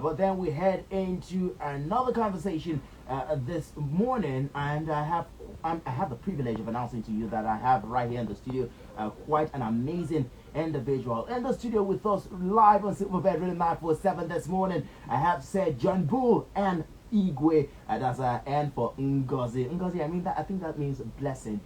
But then we head into another conversation this morning, and I have the privilege of announcing to you that I have right here in the studio quite an amazing individual in the studio with us live on Silverbed Radio 947 this morning. I have said John Bull and Igwe. That's N for Ngozi. Ngozi, I think that means blessing.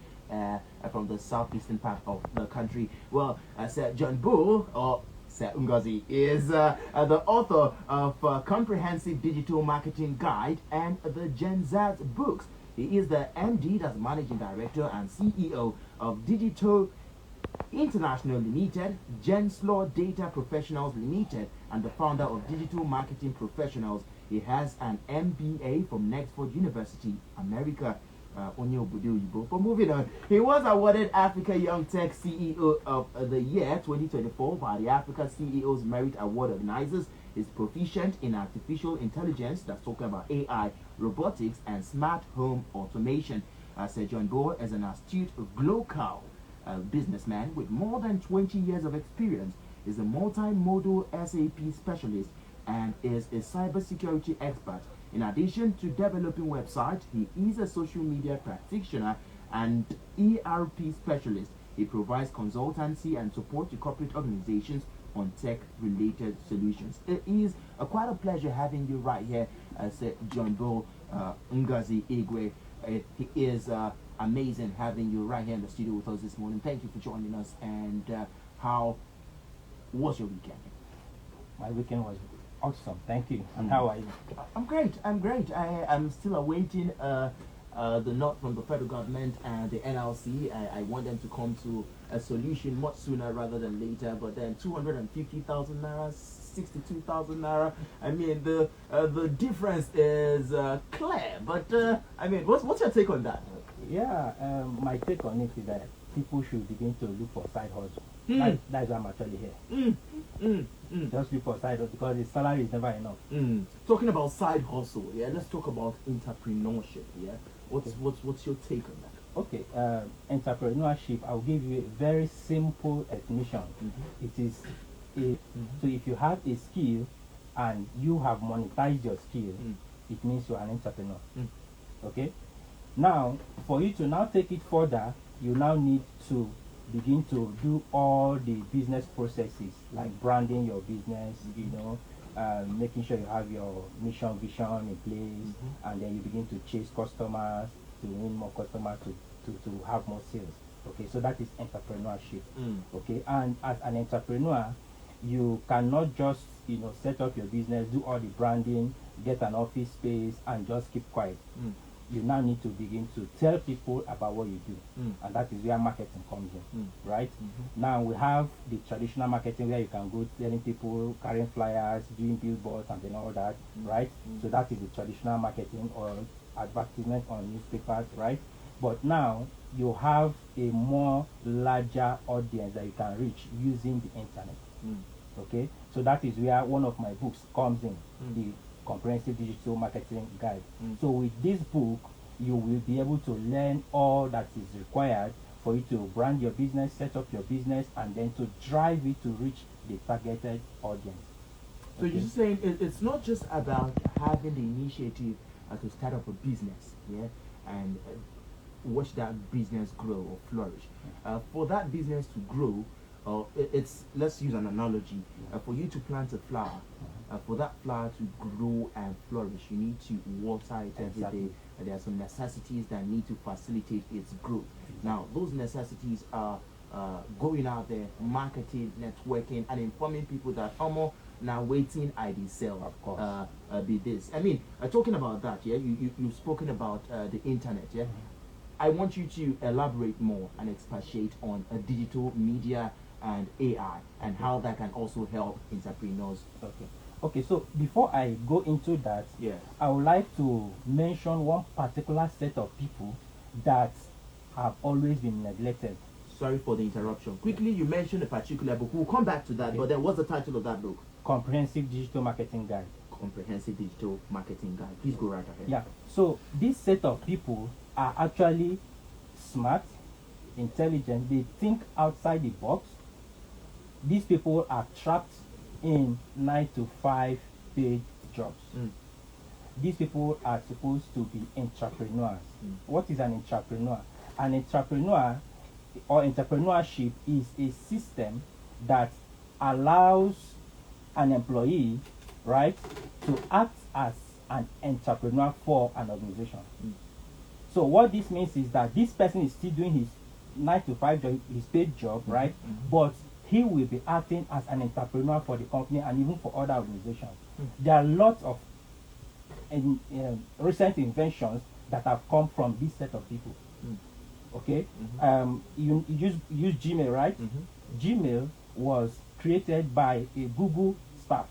From the southeastern part of the country. Well, Sir John Bull, or Sir Ngozi, is the author of Comprehensive Digital Marketing Guide and the Gen Z books. He is the MD, that's Managing Director and CEO of Digital International Limited, Genslow Data Professionals Limited, and the founder of Digital Marketing Professionals. He has an MBA from Nexford University, America. For moving on, he was awarded Africa Young Tech CEO of the Year 2024 by the Africa CEOs Merit Award organizers. Is proficient in artificial intelligence, that's talking about AI, robotics, and smart home automation. Sir John Bull is an astute global businessman with more than 20 years of experience. Is a multimodal SAP specialist and is a cybersecurity expert. In addition to developing websites, he is a social media practitioner and ERP specialist. He provides consultancy and support to corporate organizations on tech-related solutions. It is quite a pleasure having you right here, John Bull, Ngozi Igwe. It is amazing having you right here in the studio with us this morning. Thank you for joining us. And how was your weekend? My weekend was awesome. Thank you. And how are you? I'm great. I'm still awaiting the note from the federal government and the NLC. I want them to come to a solution much sooner rather than later. But then 250,000 naira, 62,000 naira. The difference is clear. But what's your take on that? Yeah, my take on it is that people should begin to look for side hustle. That's why I'm actually here. Just look for side hustle because the salary is never enough. Talking about side hustle, yeah. Let's talk about entrepreneurship. Yeah. What's your take on that? Okay, entrepreneurship. I'll give you a very simple explanation. It is so if you have a skill and you have monetized your skill, it means you are an entrepreneur. Okay. Now, for you to now take it further, you now need to begin to do all the business processes like branding your business, making sure you have your mission vision in place, and then you begin to chase customers to win more customers to have more sales. Okay, so that is entrepreneurship. Okay, and as an entrepreneur, you cannot just set up your business, do all the branding, get an office space, and just keep quiet. You now need to begin to tell people about what you do, and that is where marketing comes in, right? Now we have the traditional marketing where you can go telling people, carrying flyers, doing billboards, and then all that, right? So that is the traditional marketing or advertisement on newspapers, right? But now you have a more larger audience that you can reach using the internet. Okay, so that is where one of my books comes in, the Comprehensive Digital Marketing Guide. So with this book, you will be able to learn all that is required for you to brand your business, set up your business, and then to drive it to reach the targeted audience. So you're saying it's not just about having the initiative to start up a business, yeah, and watch that business grow or flourish. For that business to grow, let's use an analogy. For you to plant a flower, for that flower to grow and flourish, you need to water it every day. There are some necessities that need to facilitate its growth. Now, those necessities are going out there, marketing, networking, and informing people that now waiting ID sell. Of course. Be this. Talking about that, yeah, you've spoken about the internet, yeah. I want you to elaborate more and expatiate on digital media and AI and how that can also help entrepreneurs. Okay, so before I go into that, I would like to mention one particular set of people that have always been neglected. Sorry for the interruption. Quickly, you mentioned a particular book. We'll come back to that, but then what's the title of that book? Comprehensive Digital Marketing Guide. Comprehensive Digital Marketing Guide. Please go right ahead. Yeah, so this set of people are actually smart, intelligent, they think outside the box. These people are trapped in 9 to 5 paid jobs. Mm. These people are supposed to be entrepreneurs. Mm. What is an entrepreneur? An entrepreneur or entrepreneurship is a system that allows an employee, right, to act as an entrepreneur for an organization. Mm. So what this means is that this person is still doing his 9 to 5 job, his paid job, right? But he will be acting as an entrepreneur for the company and even for other organizations. There are lots of recent inventions that have come from this set of people. Okay, you use Gmail, right? Gmail was created by a Google staff,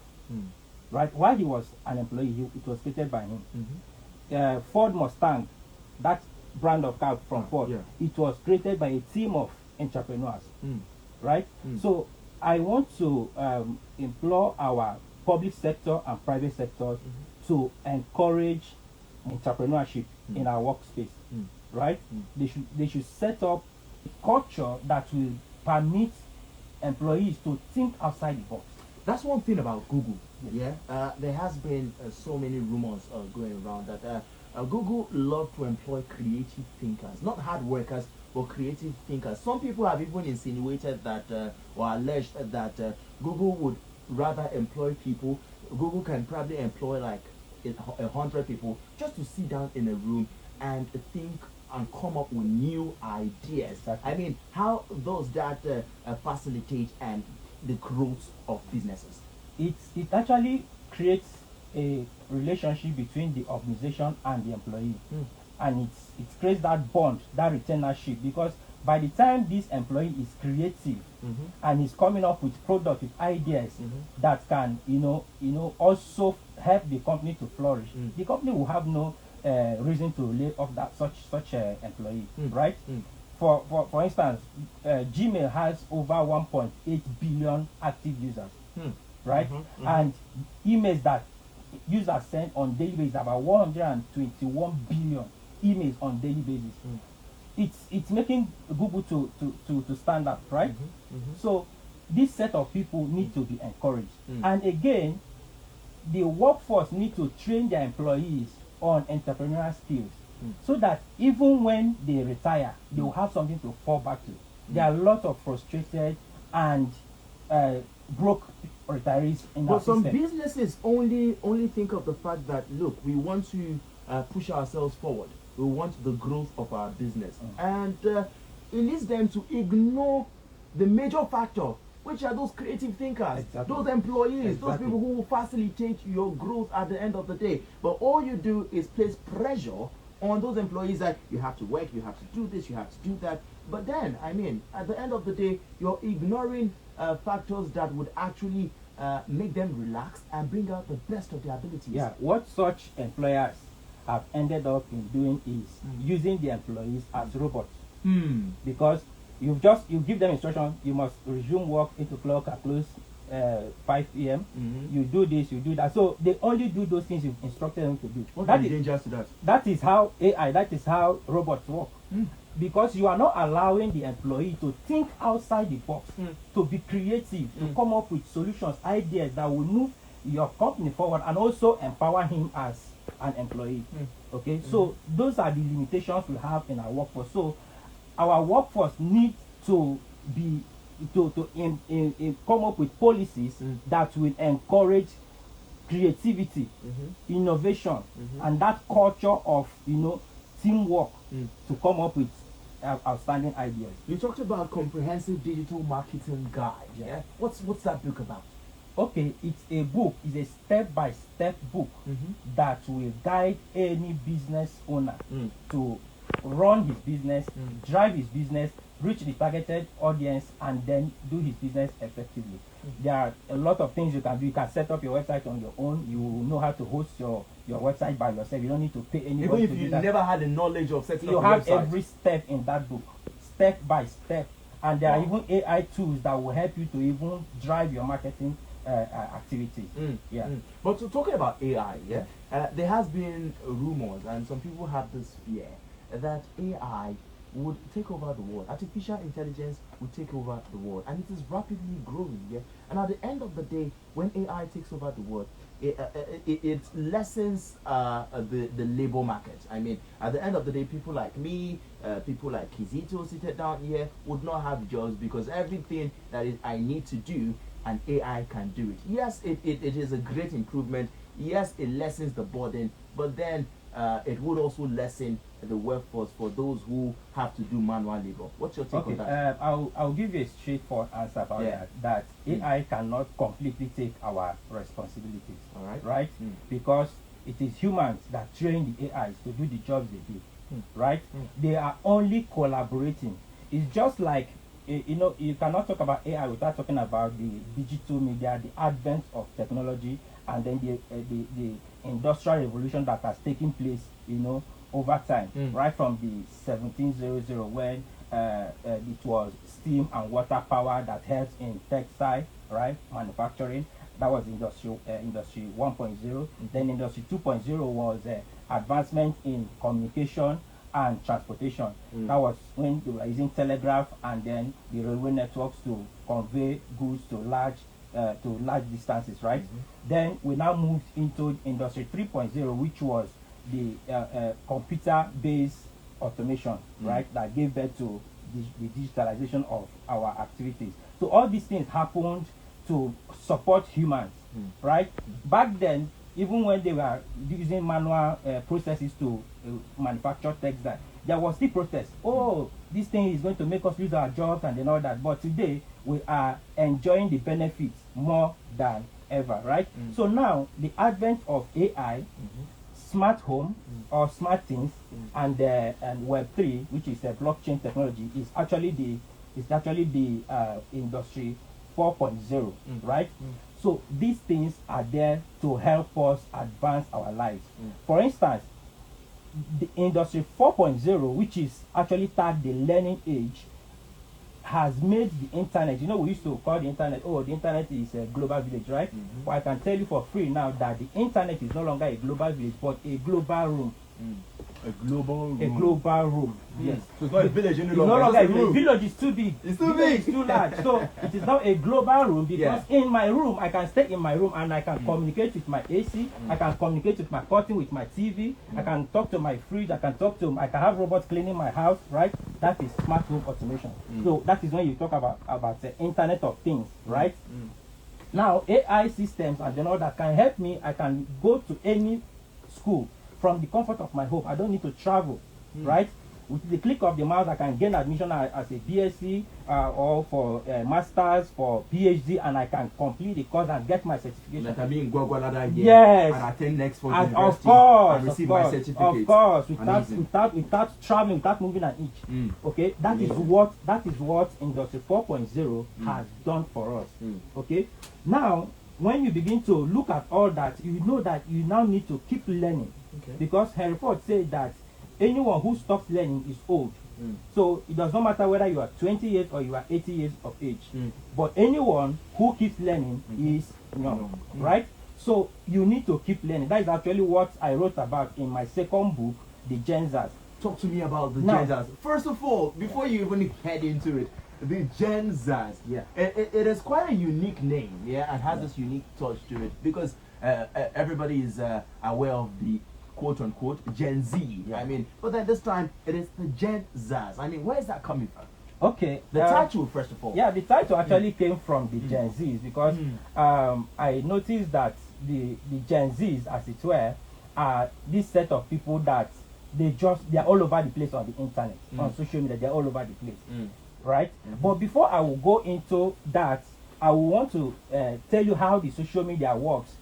right? While he was an employee, it was created by him. Ford Mustang, that brand of car from Ford, it was created by a team of entrepreneurs, right? So I want to implore our public sector and private sectors to encourage entrepreneurship in our workspace, right? They should set up a culture that will permit employees to think outside the box. That's one thing about Google. Yeah, there has been so many rumors going around that Google love to employ creative thinkers, not hard workers, but creative thinkers. Some people have even insinuated that or alleged that Google would rather employ people. Google can probably employ like 100 people just to sit down in a room and think and come up with new ideas. Exactly. I mean, how does that facilitate and the growth of businesses? It actually creates a relationship between the organization and the employee, and it creates that bond, that retainership, because by the time this employee is creative and is coming up with products, with ideas that can also help the company to flourish, the company will have no reason to lay off that such employee, right? For instance, Gmail has over 1.8 billion active users, right? And emails that users send on daily basis, about 121 billion emails on daily basis. It's making Google to stand up, right? So this set of people need to be encouraged, and again, the workforce need to train their employees on entrepreneurial skills, so that even when they retire, they will have something to fall back to. There are a lot of frustrated and broke retirees in But our some system. businesses only think of the fact that, look, we want to push ourselves forward. We want the growth of our business, and it leads them to ignore the major factor, which are those creative thinkers, Exactly. those employees, those Exactly. people who will facilitate your growth at the end of the day. But all you do is place pressure on those employees that you have to work, you have to do this, you have to do that. But then, I mean, at the end of the day, you're ignoring factors that would actually make them relax and bring out the best of their abilities. Yeah, what such employers have ended up in doing is using the employees as robots, because you give them instruction, you must resume work 8 o'clock and close 5 p.m. You do this, you do that. So they only do those things you've instructed them to do. What are the dangers to that? That is how AI, that is how robots work. Because you are not allowing the employee to think outside the box, to be creative, to come up with solutions, ideas that will move your company forward and also empower him as an employee. Okay, so those are the limitations we have in our workforce. So our workforce needs to be come up with policies that will encourage creativity, innovation, and that culture of teamwork to come up with outstanding ideas. You talked about comprehensive digital marketing guide. Yeah. What's that book about? Okay, it's a book. It's a step-by-step book that will guide any business owner to run his business, drive his business, reach the targeted audience, and then do his business effectively. There are a lot of things you can do. You can set up your website on your own. You know how to host your website by yourself. You don't need to pay anybody. Even if to you do that. never had the knowledge of setting You up a have website. every step in that book, step by step, and there are even AI tools that will help you to even drive your marketing activities. But to talking about AI, there has been rumors, and some people have this fear that AI would take over the world. Artificial intelligence would take over the world, and it is rapidly growing. And at the end of the day, when AI takes over the world, it lessens the labor market. I mean, at the end of the day, people like me, people like Kizito seated down here would not have jobs because everything that I need to do, an AI can do it. Yes, it is a great improvement. Yes, it lessens the burden, but then it would also lessen the workforce for those who have to do manual labor. What's your take on that? I'll give you a straightforward answer about that AI cannot completely take our responsibilities. All right. Right? Because it is humans that train the AIs to do the jobs they do. Right? They are only collaborating. It's just like you cannot talk about AI without talking about the digital media, the advent of technology, and then the industrial revolution that has taken place, over time, right from the 1700 when it was steam and water power that helped in textile, right, manufacturing. That was industry 1.0. Then industry 2.0 was advancement in communication and transportation. That was when they were using telegraph and then the railway networks to convey goods to large distances, right? Then we now moved into industry 3.0, which was the computer-based automation, right, that gave birth to the digitalization of our activities. So all these things happened to support humans, right? Back then, even when they were using manual processes to manufacture textile, there was still protest. Oh, this thing is going to make us lose our jobs and then all that. But today, we are enjoying the benefits more than ever, right? So now, the advent of AI, smart home or smart things, and Web3, which is blockchain technology, is actually the industry 4.0, right? So these things are there to help us advance our lives. For instance, the industry 4.0, which is actually tagged the learning age, has made the internet, we used to call the internet, the internet is a global village, right? But I can tell you for free now that the internet is no longer a global village, but a global room. A global room. A global room. Yes. So it's not a village any It's no longer. longer a village. Village is too big. It's too big. It's too large. So it is now a global room because in my room, I can stay in my room and I can communicate with my AC. I can communicate with my curtain, with my TV. I can talk to my fridge. I can have robots cleaning my house, right? That is smart home automation. So that is when you talk about the Internet of Things, right? Now, AI systems and then all that can help me. I can go to any school from the comfort of my home. I don't need to travel, right? With the click of the mouse, I can gain admission as a BSc or for masters, for PhD, and I can complete the course and get my certification. Like I mean, Gwagwalada here, yes, and attend next for and university, of course, and receive my certificate. Of course, without traveling, without moving an inch. Okay, that is what Industry 4.0 has done for us. Okay, now when you begin to look at all that, you know that you now need to keep learning. Because Henry Ford said that anyone who stops learning is old. So it does not matter whether you are 20 years or you are 80 years of age. But anyone who keeps learning is young, right? So you need to keep learning. That is actually what I wrote about in my second book, The Gen Zers. Talk to me about the Gen Zers. First of all, before you even head into it, the Gen Zers. It is quite a unique name, and has this unique touch to it because everybody is aware of the quote-unquote Gen Z. I mean, but then this time it is the Gen Zers. I mean, where is that coming from? Okay. The title, first of all. Yeah, the title actually came from the Gen Zs because I noticed that the Gen Zs, as it were, are this set of people that they are all over the place on the internet, on social media. They're all over the place, right? But before I will go into that, I will want to tell you how the social media works.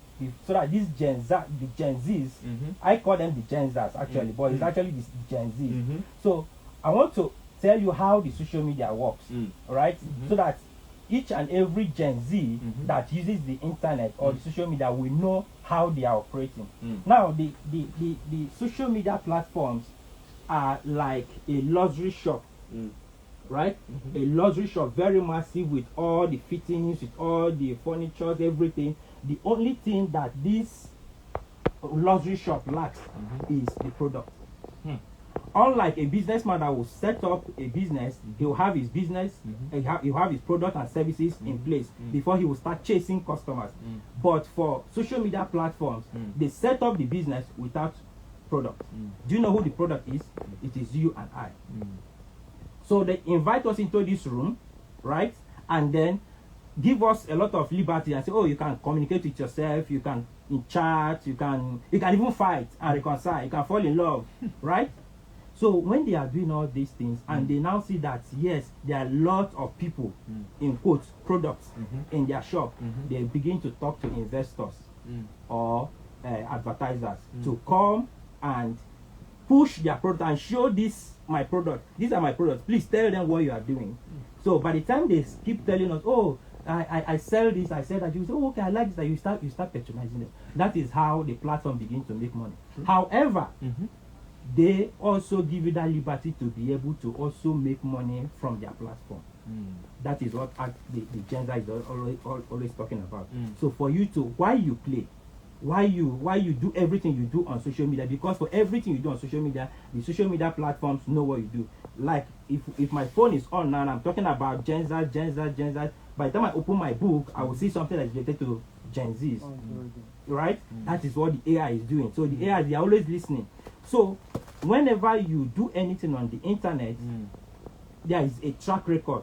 So that these the Gen Zs, I call them the Gen Zs actually, but it's actually the Gen Zs. So I want to tell you how the social media works, right? So that each and every Gen Z that uses the internet or the social media will know how they are operating. Now, the social media platforms are like a luxury shop, right? A luxury shop, very massive, with all the fittings, with all the furniture, everything. The only thing that this luxury shop lacks is the product. unlike a businessman that will set up a business, he will have his business, he'll have his product and services in place before he will start chasing customers. But for social media platforms, they set up the business without product. Do you know who the product is? It is you and I. So they invite us into this room, right? And then give us a lot of liberty and say, oh, you can communicate with yourself, you can chat, you can even fight and reconcile, you can fall in love, right? So when they are doing all these things and they now see that, yes, there are a lot of people, in quotes, products in their shop, they begin to talk to investors or advertisers to come and push their product and show this my product. These are my products. Please tell them what you are doing. So by the time they keep telling us, oh, I sell this, I sell that, you say, oh, okay, I like this, and you start patronizing them. That is how the platform begins to make money. However, they also give you that liberty to be able to also make money from their platform. That is what the Gen Z is always talking about. So for you to, why you play, why you do everything you do on social media, because for everything you do on social media, the social media platforms know what you do. Like if my phone is on now and I'm talking about Gen Z, by the time I open my book, I will see something that's related to Gen Zs. Right? That is what the AI is doing. So the AI, they are always listening. So whenever you do anything on the internet, there is a track record.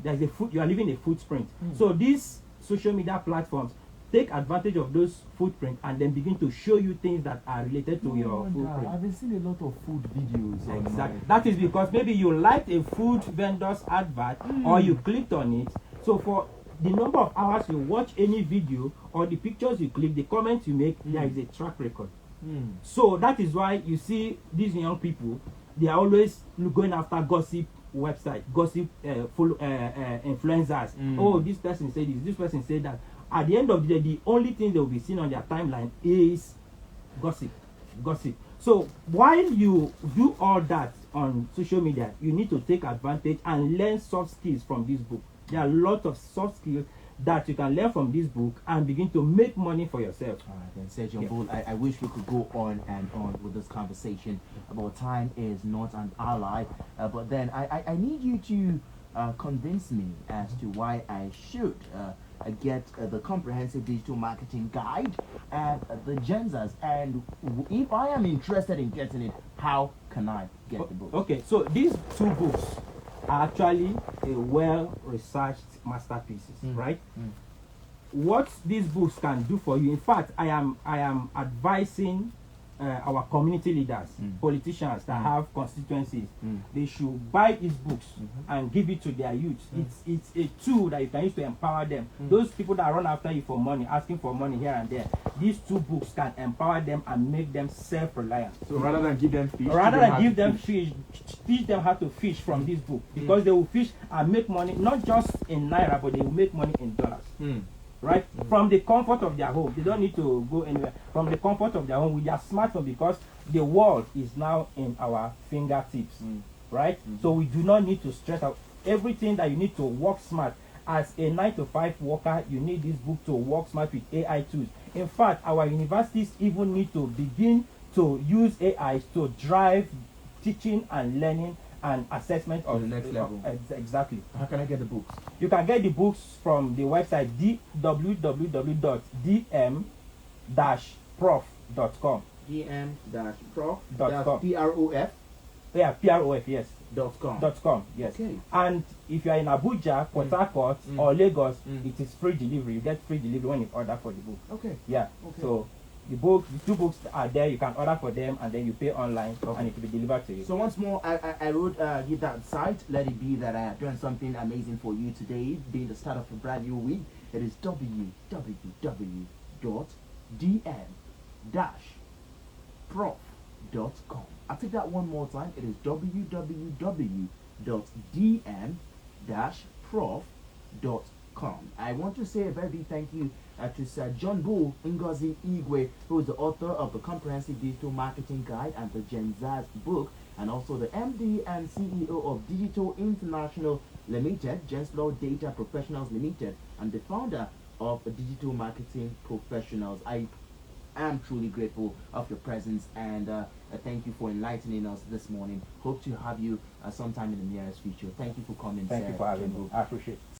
There's you are leaving a footprint. So these social media platforms take advantage of those footprints and then begin to show you things that are related to your footprint. I've been seeing a lot of food videos. Exactly. That is because maybe you liked a food vendor's advert or you clicked on it. So for the number of hours you watch any video or the pictures you click, the comments you make, there is a track record. So that is why you see these young people, they are always going after gossip website, gossip influencers. Oh, this person said this person said that. At the end of the day, the only thing they will be seeing on their timeline is gossip. So while you do all that on social media, you need to take advantage and learn soft skills from this book. There are a lot of soft skills that you can learn from this book and begin to make money for yourself. All right, then, Sergeant Bull, I wish we could go on and on with this conversation about time is not an ally, but then I need you to convince me as to why I should get the comprehensive digital marketing guide and the Gen Zs, and if I am interested in getting it, how can I get the book? Okay, so these two books are actually a well-researched masterpieces, right? What these books can do for you, in fact, I am advising our community leaders, politicians that have constituencies, they should buy these books and give it to their youth. It's a tool that you can use to empower them. Those people that run after you for money, asking for money here and there, these two books can empower them and make them self-reliant. So rather than give them fish, teach them how to fish from this book, because they will fish and make money, not just in naira, but they will make money in dollars. Right? From the comfort of their home. They don't need to go anywhere. From the comfort of their home with their smartphone, because the world is now in our fingertips. Right? So we do not need to stress out everything that you need to work smart. As a 9-to-5 worker, you need this book to work smart with AI tools. In fact, our universities even need to begin to use AI to drive teaching and learning and assessment of the next level. Exactly. How can I get the books? You can get the books from the website www.dm-prof.com. dm-prof.com. P-R-O-F? Yeah, P-R-O-F, yes. .com. Yes. Okay. And if you are in Abuja, Port Harcourt, or Lagos, it is free delivery. You get free delivery when you order for the book. Okay. Yeah. Okay. So the two books are there. You can order for them, and then you pay online, and it will be delivered to you. So once more, I would give that site. Let it be that I have done something amazing for you today, being the start of a brand new week. It is www.dm-prof.com. I'll take that one more time. It is www.dm-prof.com. I want to say a very big thank you to Sir John Bull Ngozi Igwe, who is the author of the Comprehensive Digital Marketing Guide and the Gen Zs book, and also the MD and CEO of Digital International Limited, Genslaw Data Professionals Limited, and the founder of Digital Marketing Professionals. I am truly grateful of your presence, and thank you for enlightening us this morning. Hope to have you sometime in the nearest future. Thank you for coming. Thank sir. you for having me. I appreciate it.